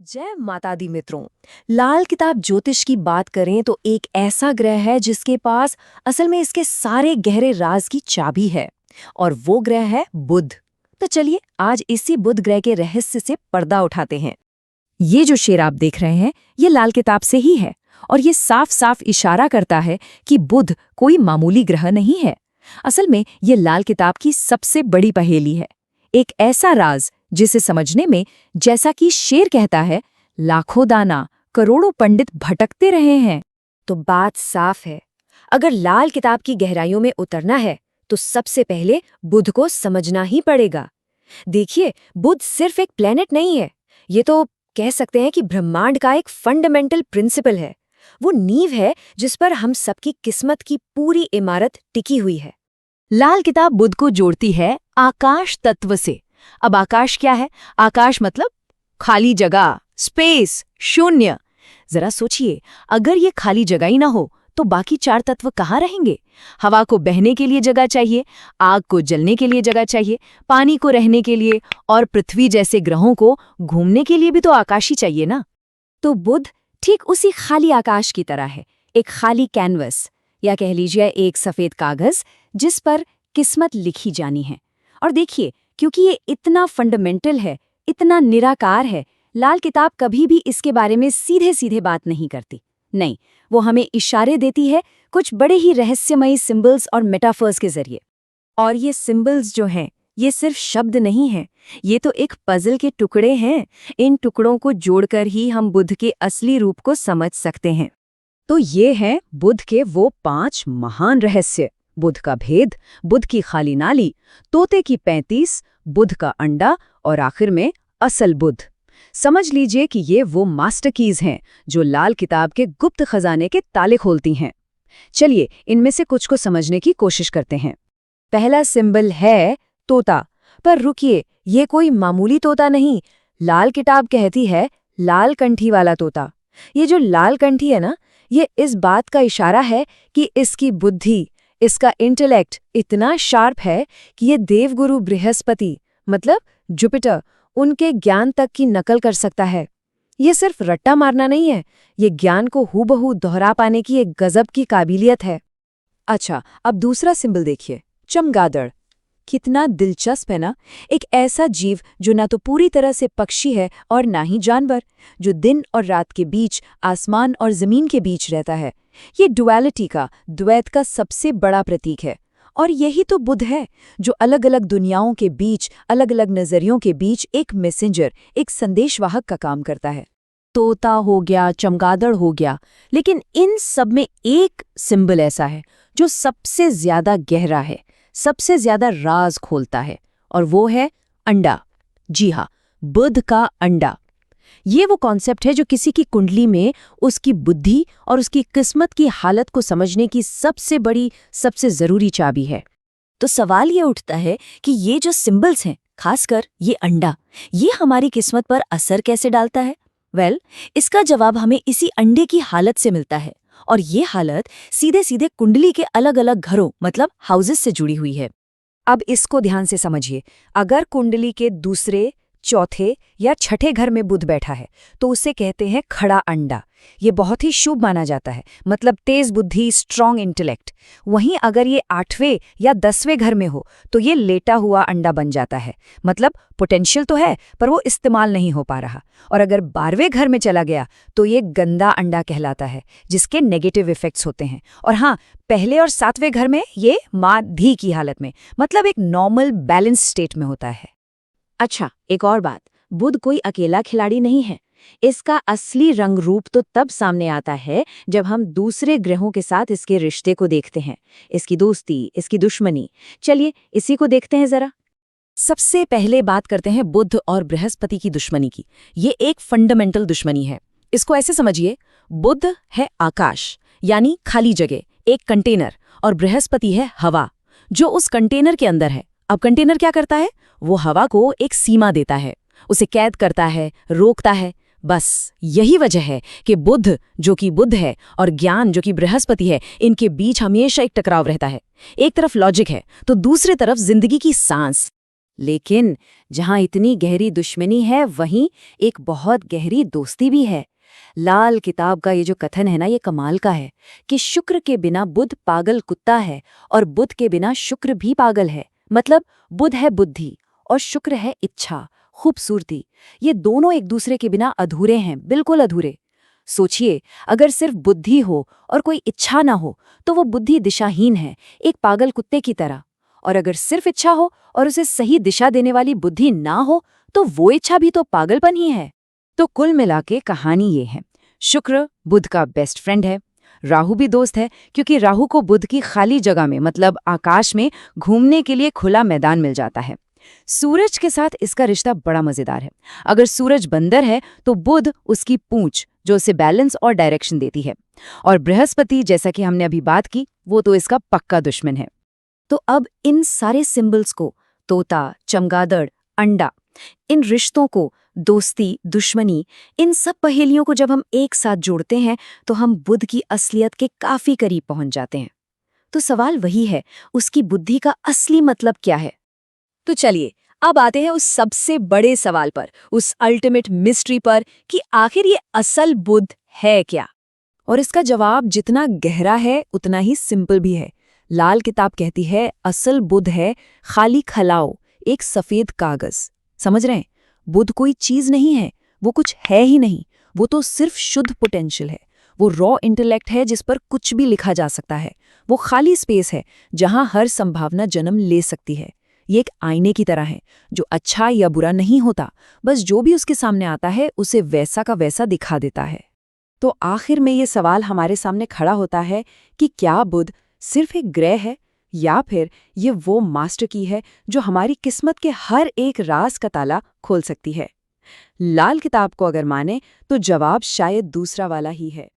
जय माता दी मित्रों। लाल किताब ज्योतिष की बात करें तो एक ऐसा ग्रह है जिसके पास असल में इसके सारे गहरे राज की चाबी है और वो ग्रह है बुध। तो चलिए आज इसी बुध ग्रह के रहस्य से पर्दा उठाते हैं। ये जो शेर आप देख रहे हैं ये लाल किताब से ही है और ये साफ साफ इशारा करता है कि बुध कोई मामूली ग्रह नहीं है। असल में ये लाल किताब की सबसे बड़ी पहेली है, एक ऐसा राज जिसे समझने में, जैसा कि शेर कहता है, लाखों दाना करोड़ों पंडित भटकते रहे हैं। तो बात साफ है, अगर लाल किताब की गहराइयों में उतरना है तो सबसे पहले बुध को समझना ही पड़ेगा। देखिए, बुध सिर्फ एक प्लेनेट नहीं है, ये तो कह सकते हैं कि ब्रह्मांड का एक फंडामेंटल प्रिंसिपल है। वो नींव है जिस पर हम सबकी किस्मत की पूरी इमारत टिकी हुई है। लाल किताब बुध को जोड़ती है आकाश तत्व से। अब आकाश क्या है? आकाश मतलब खाली जगह, स्पेस, शून्य। जरा सोचिए, अगर ये खाली जगह ही ना हो तो बाकी चार तत्व कहाँ रहेंगे? हवा को बहने के लिए जगह चाहिए, आग को जलने के लिए जगह चाहिए, पानी को रहने के लिए, और पृथ्वी जैसे ग्रहों को घूमने के लिए भी तो आकाश ही चाहिए ना। तो बुध ठीक उसी खाली आकाश की तरह है, एक खाली कैनवस, या कह लीजिए एक सफेद कागज जिस पर किस्मत लिखी जानी है। और देखिए, क्योंकि ये इतना फंडामेंटल है, इतना निराकार है, लाल किताब कभी भी इसके बारे में सीधे सीधे बात नहीं करती। नहीं, वो हमें इशारे देती है कुछ बड़े ही रहस्यमयी सिंबल्स और मेटाफर्स के जरिए। और ये सिंबल्स जो हैं, ये सिर्फ शब्द नहीं हैं, ये तो एक पजल के टुकड़े हैं। इन टुकड़ों को जोड़कर ही हम बुध के असली रूप को समझ सकते हैं। तो ये हैं बुध के वो 5 महान रहस्य: बुध का भेद, बुध की खाली नाली, तोते की 35, बुध का अंडा और आखिर में असल बुध। समझ लीजिए कि ये वो मास्टर कीज हैं जो लाल किताब के गुप्त खजाने के ताले खोलती हैं। चलिए इनमें से कुछ को समझने की कोशिश करते हैं। पहला सिंबल है तोता। पर रुकिए, ये कोई मामूली तोता नहीं। लाल किताब कहती है लाल कंठी वाला तोता। ये जो लाल कंठी है ना, ये इस बात का इशारा है कि इसकी बुद्धि, इसका इंटेलेक्ट इतना शार्प है कि ये देवगुरु बृहस्पति मतलब जुपिटर, उनके ज्ञान तक की नकल कर सकता है। ये सिर्फ रट्टा मारना नहीं है, ये ज्ञान को हूबहू दोहरा पाने की एक गजब की काबिलियत है। अच्छा, अब दूसरा सिंबल देखिए, चमगादड़। कितना दिलचस्प है ना, एक ऐसा जीव जो ना तो पूरी तरह से पक्षी है और ना ही जानवर, जो दिन और रात के बीच, आसमान और जमीन के बीच रहता है। ये डुअलिटी का, द्वैत का सबसे बड़ा प्रतीक है। और यही तो बुध है, जो अलग अलग दुनियाओं के बीच, अलग अलग नजरियों के बीच एक मैसेंजर, एक संदेशवाहक का काम करता है। तोता हो गया, चमगादड़ हो गया, लेकिन इन सब में एक सिंबल ऐसा है जो सबसे ज्यादा गहरा है, सबसे ज्यादा राज खोलता है, और वो है अंडा। जी हाँ, बुध का अंडा। ये वो कॉन्सेप्ट है जो किसी की कुंडली में उसकी बुद्धि और उसकी किस्मत की हालत को समझने की सबसे बड़ी, सबसे जरूरी चाबी है। तो सवाल ये उठता है कि ये जो सिंबल्स हैं, खासकर ये अंडा, ये हमारी किस्मत पर असर कैसे डालता है? इसका जवाब हमें इसी अंडे की हालत से मिलता है, और ये हालत सीधे सीधे कुंडली के अलग अलग घरों मतलब हाउसेस से जुड़ी हुई है। अब इसको ध्यान से समझिए, अगर कुंडली के दूसरे, चौथे या छठे घर में बुध बैठा है तो उसे कहते हैं खड़ा अंडा। ये बहुत ही शुभ माना जाता है, मतलब तेज बुद्धि, स्ट्रॉन्ग इंटेलेक्ट। वहीं अगर ये 8वें या 10वें घर में हो तो ये लेटा हुआ अंडा बन जाता है, मतलब पोटेंशियल तो है पर वो इस्तेमाल नहीं हो पा रहा। और अगर 12वें घर में चला गया तो ये गंदा अंडा कहलाता है, जिसके नेगेटिव इफेक्ट्स होते हैं। और हाँ, पहले और 7वें घर में ये माधी की हालत में, मतलब एक नॉर्मल बैलेंस स्टेट में होता है। अच्छा, एक और बात, बुध कोई अकेला खिलाड़ी नहीं है। इसका असली रंग रूप तो तब सामने आता है जब हम दूसरे ग्रहों के साथ इसके रिश्ते को देखते हैं, इसकी दोस्ती, इसकी दुश्मनी। चलिए इसी को देखते हैं जरा। सबसे पहले बात करते हैं बुध और बृहस्पति की दुश्मनी की। ये एक फंडामेंटल दुश्मनी है। इसको ऐसे समझिए, बुध है आकाश यानी खाली जगह, एक कंटेनर, और बृहस्पति है हवा जो उस कंटेनर के अंदर है। अब कंटेनर क्या करता है? वो हवा को एक सीमा देता है, उसे कैद करता है, रोकता है। बस यही वजह है कि बुध जो कि बुध है और ज्ञान जो कि बृहस्पति है, इनके बीच हमेशा एक टकराव रहता है। एक तरफ लॉजिक है तो दूसरी तरफ जिंदगी की सांस। लेकिन जहां इतनी गहरी दुश्मनी है वहीं एक बहुत गहरी दोस्ती भी है। लाल किताब का ये जो कथन है ना, ये कमाल का है कि शुक्र के बिना बुध पागल कुत्ता है और बुध के बिना शुक्र भी पागल है। मतलब बुध है बुद्धि और शुक्र है इच्छा, खूबसूरती। ये दोनों एक दूसरे के बिना अधूरे हैं, बिल्कुल अधूरे। सोचिए, अगर सिर्फ बुद्धि हो और कोई इच्छा ना हो तो वो बुद्धि दिशाहीन है, एक पागल कुत्ते की तरह। और अगर सिर्फ इच्छा हो और उसे सही दिशा देने वाली बुद्धि ना हो तो वो इच्छा भी तो पागलपन ही है। तो कुल मिलाके कहानी ये है, शुक्र बुध का बेस्ट फ्रेंड है। राहु भी दोस्त है, क्योंकि राहु को बुध की खाली जगह में, मतलब आकाश में घूमने के लिए खुला मैदान मिल जाता है। सूरज के साथ इसका रिश्ता बड़ा मजेदार है। अगर सूरज बंदर है तो बुध उसकी पूंछ, जो उसे बैलेंस और डायरेक्शन देती है। और बृहस्पति, जैसा कि हमने अभी बात की, वो तो इसका पक्का दुश्मन है। तो अब इन सारे सिंबल्स को, तोता, चमगादड़, अंडा, इन रिश्तों को, दोस्ती, दुश्मनी, इन सब पहेलियों को जब हम एक साथ जोड़ते हैं तो हम बुध की असलियत के काफी करीब पहुंच जाते हैं। तो सवाल वही है, उसकी बुद्धि का असली मतलब क्या है? तो चलिए अब आते हैं उस सबसे बड़े सवाल पर, उस अल्टीमेट मिस्ट्री पर, कि आखिर ये असल बुध है क्या? और इसका जवाब जितना गहरा है उतना ही सिंपल भी है। लाल किताब कहती है असल बुध है खाली खलाओ, एक सफेद कागज। समझ रहे हैं? बुध कोई चीज नहीं है, वो कुछ है ही नहीं। वो तो सिर्फ शुद्ध पोटेंशियल है। वो रॉ इंटेलेक्ट है जिस पर कुछ भी लिखा जा सकता है। वो खाली स्पेस है जहां हर संभावना जन्म ले सकती है। ये एक आईने की तरह है जो अच्छा या बुरा नहीं होता, बस जो भी उसके सामने आता है उसे वैसा का वैसा दिखा देता है। तो आखिर में ये सवाल हमारे सामने खड़ा होता है कि क्या बुध सिर्फ एक ग्रह है या फिर ये वो मास्टर की है जो हमारी किस्मत के हर एक राज का ताला खोल सकती है? लाल किताब को अगर माने तो जवाब शायद दूसरा वाला ही है।